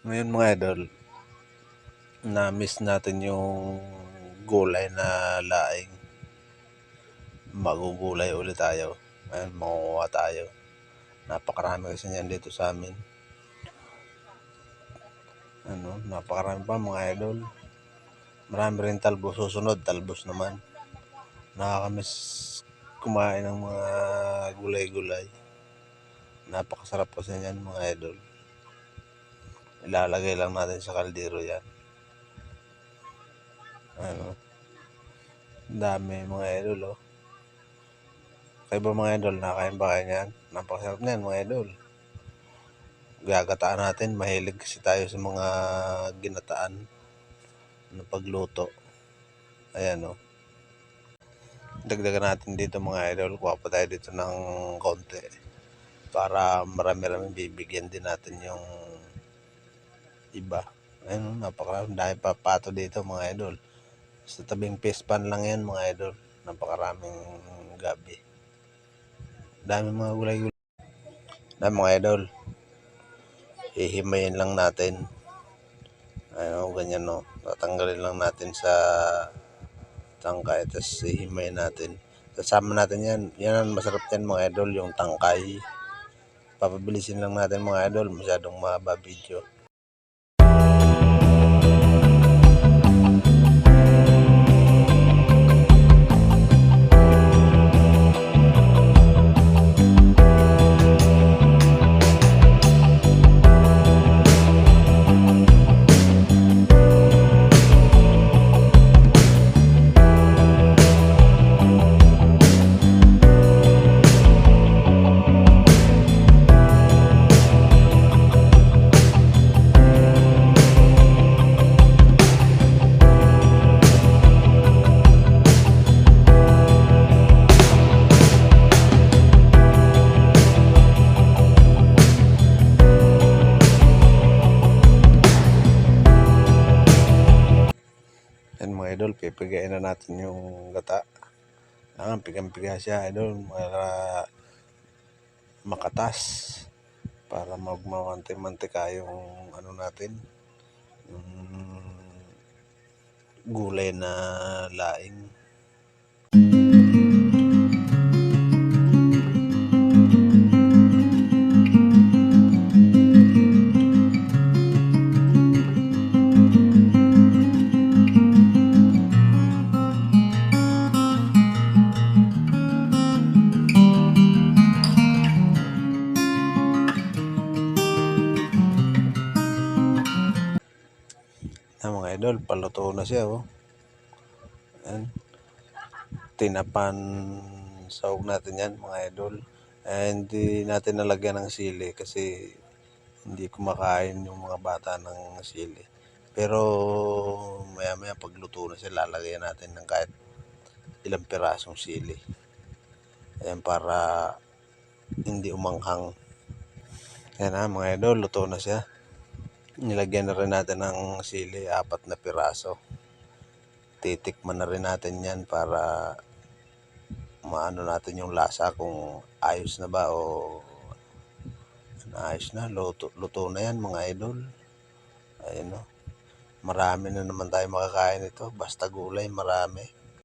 Ngayon mga idol, na-miss natin yung gulay na laing. Magugulay ulit tayo. Ngayon, makukuha tayo. Napakarami kasi niyan dito sa amin. Napakarami pa mga idol. Marami rin talbos. Susunod, talbos naman. Nakakamiss kumain ng mga gulay-gulay. Napakasarap kasi niyan mga idol. Ilalagay lang natin sa kaldero yan. Dami mga idol, oh. Kayo ba mga idol, nakain ba kayo niyan? Napakasarap niyan mga idol. Gagataan natin, mahilig kasi tayo sa mga ginataan na pagluto. Ayan, oh. Dagdagan natin dito mga idol, kuha pa tayo dito ng konti para marami-rami bibigyan din natin yung iba. Ayun, napakarami pa pato dito mga idol. Sa tabing fish pan lang yan mga idol. Napakaraming gabi. Dami mga gulay-gulay. Dami mga idol. Hihimayin lang natin. Ayun, ganyan, no. Tatanggalin lang natin sa tangkay, tapos hihimayin natin. Kasama natin yan. Yan ang masarap yan mga idol, yung tangkay. Papabilisin lang natin mga idol, masyadong mahaba video. Yan mga idol, pipigayin na natin yung gata. Pigang-piga siya idol, para makatas, para magmamante-mantika yung natin, yung gulay na laing. Mga idol, paluto na siya, oh. Ayan. Tinapan sahog natin yan mga idol. Hindi natin nalagyan ng sili kasi hindi kumakain yung mga bata ng sili. Pero maya pagluto na siya, lalagyan natin ng kahit ilang pirasong sili. Ayan, para hindi umanghang. Ayan mga idol, luto na siya. Nilagyan na rin natin ng sili, 4 na piraso. Titikman na rin natin yan para maano natin yung lasa kung ayos na ba o ayos na. Luto na yan mga idol. Ayun, no. Marami na naman tayo makakain ito. Basta gulay, marami.